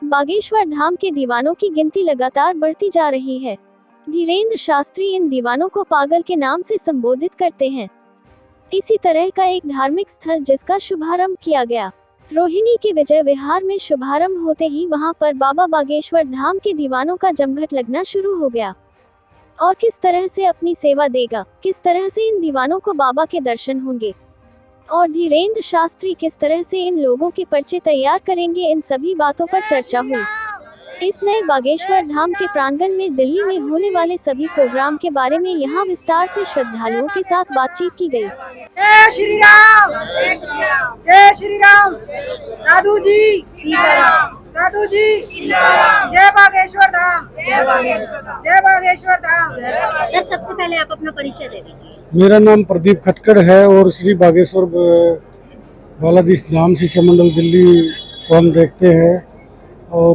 बागेश्वर धाम के दीवानों की गिनती लगातार बढ़ती जा रही है। धीरेन्द्र शास्त्री इन दीवानों को पागल के नाम से संबोधित करते हैं। इसी तरह का एक धार्मिक स्थल जिसका शुभारंभ किया गया, रोहिणी के विजय विहार में शुभारंभ होते ही वहां पर बाबा बागेश्वर धाम के दीवानों का जमघट लगना शुरू हो गया। और किस तरह से अपनी सेवा देगा, किस तरह से इन दीवानों को बाबा के दर्शन होंगे और धीरेन्द्र शास्त्री किस तरह से इन लोगों के पर्चे तैयार करेंगे, इन सभी बातों पर चर्चा हुई। इस नए बागेश्वर धाम के प्रांगण में दिल्ली में होने वाले सभी प्रोग्राम के बारे में यहां विस्तार से श्रद्धालुओं के साथ बातचीत की गई। जय श्री राम, जय श्री राम, साधु जी सीताराम, साधु जी सीताराम, जय बागेश्वर धाम, जय बागेश्वर धाम। सर, सबसे पहले आप अपना परिचय दे दीजिए। मेरा नाम प्रदीप खटकड़ है और श्री बागेश्वर बालाजी धाम शिष्य मंडल दिल्ली को हम देखते हैं और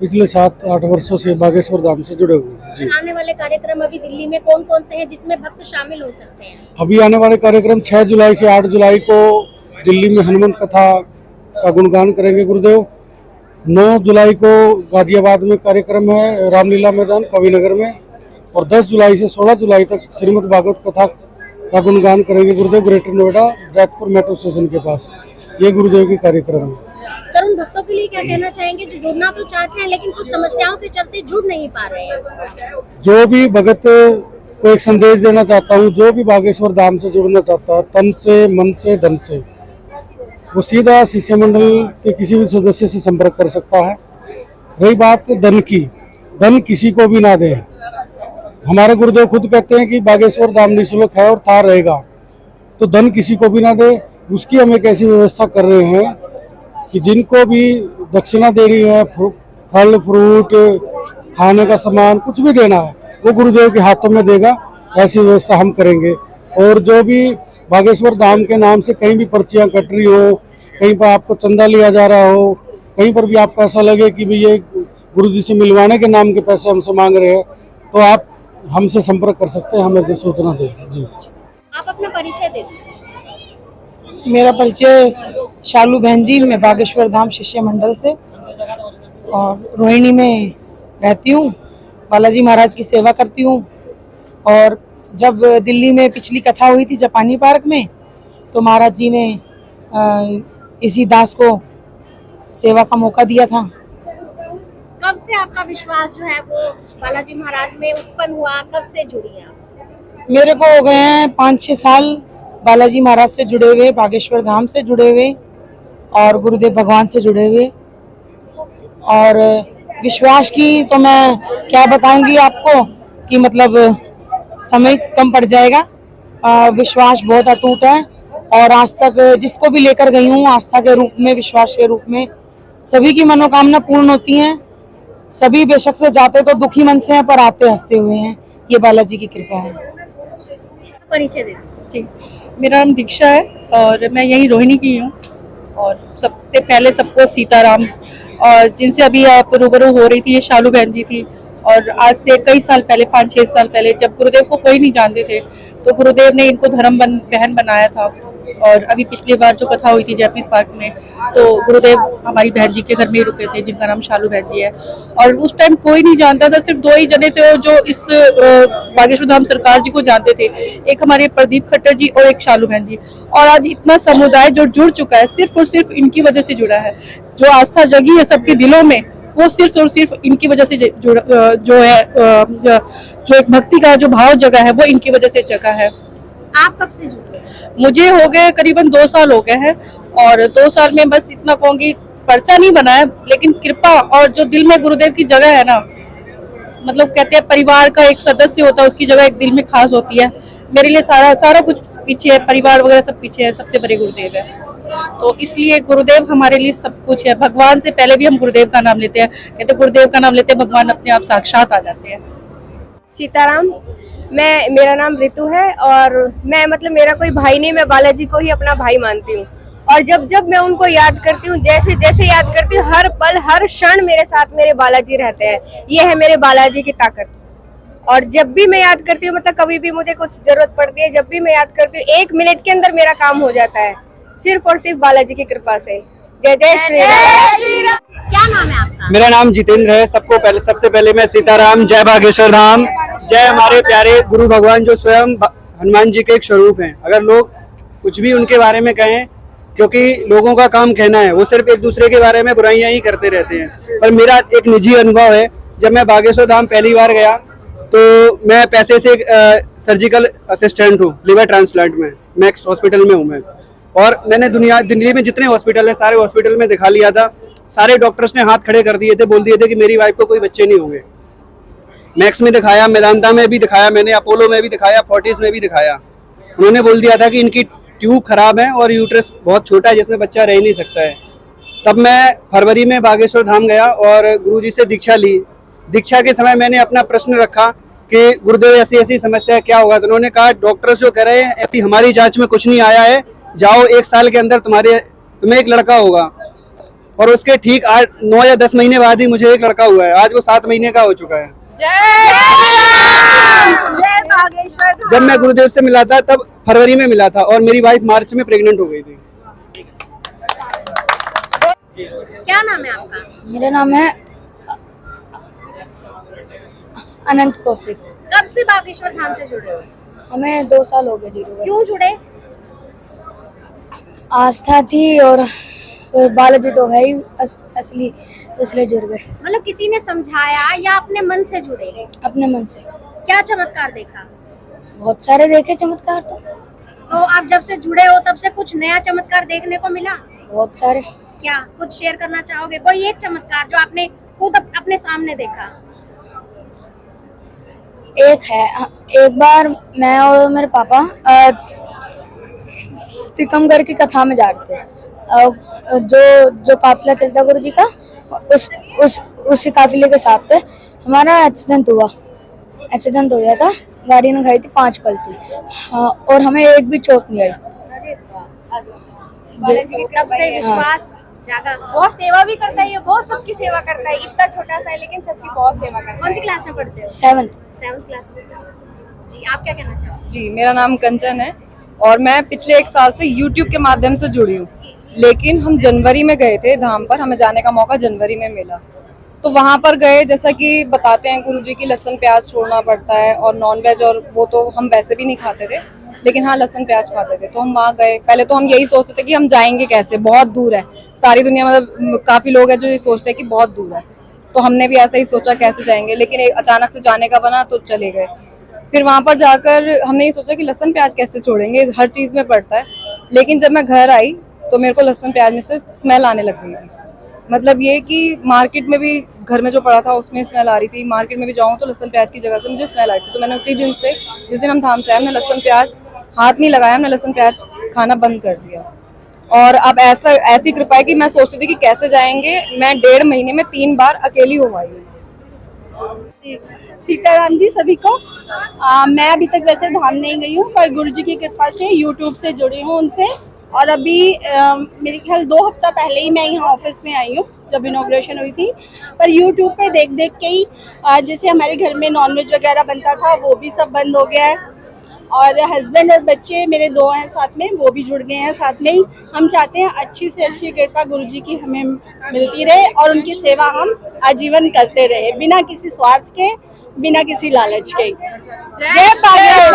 पिछले 7-8 वर्षों से बागेश्वर धाम से जुड़े हुए हैं। जी, आने वाले कार्यक्रम अभी दिल्ली में कौन कौन से हैं जिसमें भक्त शामिल हो सकते हैं? अभी आने वाले कार्यक्रम 6 जुलाई से 8 जुलाई को दिल्ली में हनुमंत कथा का गुणगान करेंगे गुरुदेव। 9 जुलाई को गाजियाबाद में कार्यक्रम है रामलीला मैदान कविनगर में, और 10 जुलाई से 16 जुलाई तक श्रीमद् भागवत कथा का गुणगान करेंगे गुरुदेव greater Noida Jaitpur metro station के पास। ये गुरुदेव के कार्यक्रम है। सर, उन भक्तों के लिए क्या कहना चाहेंगे जो जुड़ना तो चाहते हैं लेकिन कुछ समस्याओं के चलते जुड़ नहीं पा रहे हैं? जो भी भगत को एक संदेश देना चाहता हूँ, जो भी बागेश्वर धाम से जुड़ना चाहता है तन से, मन से, धन से, वो सीधा शिष्य मंडल के किसी भी सदस्य से संपर्क कर सकता है। रही बात धन की, धन किसी को भी ना दे। हमारे गुरुदेव खुद कहते हैं कि बागेश्वर धाम निःशुल्क है और था रहेगा, तो धन किसी को भी ना दे। उसकी हम एक ऐसी व्यवस्था कर रहे हैं कि जिनको भी दक्षिणा देनी है, फल फ्रूट खाने का सामान कुछ भी देना है, वो गुरुदेव के हाथों में देगा। ऐसी व्यवस्था हम करेंगे। और जो भी बागेश्वर धाम के नाम से कहीं भी पर्चियाँ कट रही हो, कहीं पर आपको चंदा लिया जा रहा हो, कहीं पर भी आपको ऐसा लगे कि भाई ये गुरु जी से मिलवाने के नाम के पैसे हमसे मांग रहे हैं, तो आप हमसे संपर्क कर सकते हैं, हमें जो सूचना दें। जी, आप अपना परिचय दे दीजिए। मेरा परिचय शालू बहन जी, मैं बागेश्वर धाम शिष्य मंडल से और रोहिणी में रहती हूँ, बालाजी महाराज की सेवा करती हूँ। और जब दिल्ली में पिछली कथा हुई थी जापानी पार्क में, तो महाराज जी ने इसी दास को सेवा का मौका दिया था। कब से आपका विश्वास जो है वो बालाजी महाराज में उत्पन्न हुआ, कब से जुड़ी हैं आप? मेरे को हो गए हैं 5-6 साल बालाजी महाराज से जुड़े हुए, बागेश्वर धाम से जुड़े हुए और गुरुदेव भगवान से जुड़े हुए। और विश्वास की तो मैं क्या बताऊंगी आपको कि मतलब समय कम पड़ जाएगा। विश्वास बहुत अटूट है और आज तक जिसको भी लेकर गई हूँ आस्था के रूप में, विश्वास के रूप में, सभी की मनोकामना पूर्ण होती हैं। सभी बेशक से जाते तो दुखी मन से हैं पर आते हंसते हुए हैं। ये बालाजी की कृपा है। परिचय दे दीजिए। जी, मेरा नाम दीक्षा है और मैं यहीं रोहिणी की हूँ। और सबसे पहले सबको सीताराम। और जिनसे अभी आप रूबरू हो रही थी, ये शालू बहन जी थी। और आज से कई साल पहले, 5-6 साल पहले, जब गुरुदेव को कोई नहीं जानते थे, तो गुरुदेव ने इनको बहन बनाया था। और अभी पिछली बार जो कथा हुई थी जैपनीज पार्क में, तो गुरुदेव हमारी बहन जी के घर में ही रुके थे, जिनका नाम शालू बहन जी है। और उस टाइम कोई नहीं जानता था, सिर्फ 2 ही जने थे जो इस बागेश्वर धाम सरकार जी को जानते थे, एक हमारे प्रदीप खट्टर जी और एक शालू बहन जी। और आज इतना समुदाय जो जुड़ चुका है, सिर्फ और सिर्फ इनकी वजह से जुड़ा है। जो आस्था जगी है सबके दिलों में, वो सिर्फ और सिर्फ इनकी वजह से जो एक भक्ति का जो भाव जगा है, वो इनकी वजह से जगा है। आप कब से जुड़े? मुझे हो गए करीबन 2 साल हो गए हैं। और 2 साल में बस इतना कहूँगी, पर्चा नहीं बना है, लेकिन कृपा और जो दिल में गुरुदेव की जगह है ना, मतलब कहते हैं परिवार का एक सदस्य होता है, उसकी जगह एक दिल में खास होती है। मेरे लिए सारा कुछ पीछे है, परिवार वगैरह सब पीछे है, सबसे बड़े गुरुदेव है। तो इसलिए गुरुदेव हमारे लिए सब कुछ है। भगवान से पहले भी हम गुरुदेव का नाम लेते हैं। कहते गुरुदेव का नाम लेते हैं, भगवान अपने आप साक्षात आ जाते हैं। सीताराम। मेरा नाम ऋतु है और मैं मतलब मेरा कोई भाई नहीं, मैं बालाजी को ही अपना भाई मानती हूँ। और जब जब मैं उनको याद करती हूँ, जैसे जैसे याद करती हूँ, हर पल हर क्षण मेरे साथ मेरे बालाजी रहते हैं। ये है मेरे बालाजी की ताकत। और जब भी मैं याद करती हूँ, मतलब कभी भी मुझे कुछ जरूरत पड़ती है, जब भी मैं याद करती हूँ, 1 मिनट के अंदर मेरा काम हो जाता है, सिर्फ और सिर्फ बालाजी की कृपा से। जय जय श्री राम। क्या नाम है आपका? मेरा नाम जितेंद्र है। सबसे पहले मैं सीताराम, जय बागेश्वर धाम, जय हमारे प्यारे गुरु भगवान जो स्वयं हनुमान जी के एक स्वरूप हैं। अगर लोग कुछ भी उनके बारे में कहें, क्योंकि लोगों का काम कहना है, वो सिर्फ एक दूसरे के बारे में बुराइयां ही करते रहते हैं। पर मेरा एक निजी अनुभव है, जब मैं बागेश्वर धाम पहली बार गया तो मैं पैसे से सर्जिकल असिस्टेंट हूँ, लिवर ट्रांसप्लांट में, मैक्स हॉस्पिटल में हूँ मैं। और मैंने दिल्ली में जितने हॉस्पिटल है सारे हॉस्पिटल में दिखा लिया था। सारे डॉक्टर्स ने हाथ खड़े कर दिए थे, बोल दिए थे कि मेरी वाइफ को कोई बच्चे नहीं होंगे। मैक्स में दिखाया, मेदांता में भी दिखाया मैंने, अपोलो में भी दिखाया, फोर्टिस में भी दिखाया। उन्होंने बोल दिया था कि इनकी ट्यूब खराब है और यूट्रस बहुत छोटा है जिसमें बच्चा रह नहीं सकता है। तब मैं फरवरी में बागेश्वर धाम गया और गुरुजी से दीक्षा ली। दीक्षा के समय मैंने अपना प्रश्न रखा कि गुरुदेव ऐसी ऐसी समस्या है, क्या होगा? तो उन्होंने कहा डॉक्टर्स जो कह रहे हैं ऐसी हमारी जांच में कुछ नहीं आया है, जाओ 1 साल के अंदर तुम्हें एक लड़का होगा। और उसके ठीक 9 या 10 महीने बाद ही मुझे एक लड़का हुआ है। आज वो 7 महीने का हो चुका है। जब मैं गुरुदेव से मिला था तब फरवरी में मिला था और मेरी वाइफ मार्च में प्रेग्नेंट हो गई थी। क्या नाम है आपका? मेरा नाम है अनंत कौशिक। कब से बागेश्वर धाम से जुड़े हो? हमें 2 साल हो गए जुड़े हुए। क्यों जुड़े? आस्था थी और बालाजी तो है ही असली, तो इसलिए जुड़ गए। मतलब किसी ने समझाया या अपने मन से जुड़े? अपने मन से। क्या चमत्कार देखा? बहुत सारे देखे चमत्कार तो आप जब से जुड़े हो तब से कुछ नया चमत्कार देखने को मिला? बहुत सारे। क्या कुछ शेयर करना चाहोगे? कोई एक चमत्कार जो आपने खुद अपने सामने देखा? एक है, एक बार मैं और मेरे पापा टीकमगढ़ की कथा में जा रहे थे। जो काफिला चलता गुरु जी का, उस काफिले के साथ थे। हमारा एक्सीडेंट हो गया था। गाड़ी ने खाई थी 5 पलटी। हाँ, और हमें एक भी चोट नहीं आई। अरे वाह, तब से विश्वास जागा। बहुत सेवा भी करता है ये, बहुत सबकी सेवा करता है। इतना छोटा सा है लेकिन सबकी बहुत सेवा करता है। कौन सी क्लास में पढ़ते हो? 7th क्लास में। जी, आप क्या कहना चाहोगे? जी, मेरा नाम कंचन है और मैं पिछले 1 साल से YouTube के माध्यम से जुड़ी हूँ। लेकिन हम जनवरी में गए थे धाम पर, हमें जाने का मौका जनवरी में मिला। तो वहाँ पर गए, जैसा कि बताते हैं गुरुजी की लहसुन प्याज छोड़ना पड़ता है और नॉनवेज, और वो तो हम वैसे भी नहीं खाते थे, लेकिन हाँ लहसुन प्याज खाते थे। तो हम वहाँ गए। पहले तो हम यही सोचते थे कि हम जाएंगे कैसे, बहुत दूर है। सारी दुनिया मतलब काफ़ी लोग हैं जो ये सोचते हैं कि बहुत दूर है, तो हमने भी ऐसा ही सोचा कैसे जाएंगे, लेकिन अचानक से जाने का बना तो चले गए। फिर वहाँ पर जाकर हमने ये सोचा कि लहसुन प्याज कैसे छोड़ेंगे, हर चीज़ में पड़ता है। लेकिन जब मैं घर आई तो मेरे को लहसुन प्याज में से स्मेल आने लग गई थी। मतलब ये कि मार्केट में भी, घर में जो पड़ा था उसमें स्मेल आ रही थी, मार्केट में भी जाऊँ तो लहसुन प्याज की जगह से मुझे स्मेल आ रही थी। तो मैंने उसी दिन से, जिस दिन हम धाम से आए, हमने लहसुन प्याज हाथ नहीं लगाया, हमने लहसुन प्याज खाना बंद कर दिया। और अब ऐसी कृपा है कि मैं सोचती थी कि कैसे जाएंगे। मैं 1.5 महीने में 3 बार अकेली हो आई हूँ। सीताराम जी सभी को। मैं अभी तक वैसे धाम नहीं गई हूँ, पर गुरुजी की कृपा से यूट्यूब से जुड़ी हूँ उनसे। और अभी मेरे ख्याल 2 हफ्ता पहले ही मैं यहाँ ऑफिस में आई हूँ, जब इनॉग्रेशन हुई थी। पर यूट्यूब पे देख देख के ही जैसे हमारे घर में नॉनवेज वगैरह बनता था वो भी सब बंद हो गया है। और हस्बैंड और बच्चे मेरे 2 हैं साथ में, वो भी जुड़ गए हैं साथ में ही। हम चाहते हैं अच्छी से अच्छी कृपा गुरुजी की हमें मिलती रहे और उनकी सेवा हम आजीवन करते रहे, बिना किसी स्वार्थ के, बिना किसी लालच के। जय बागेश्वर।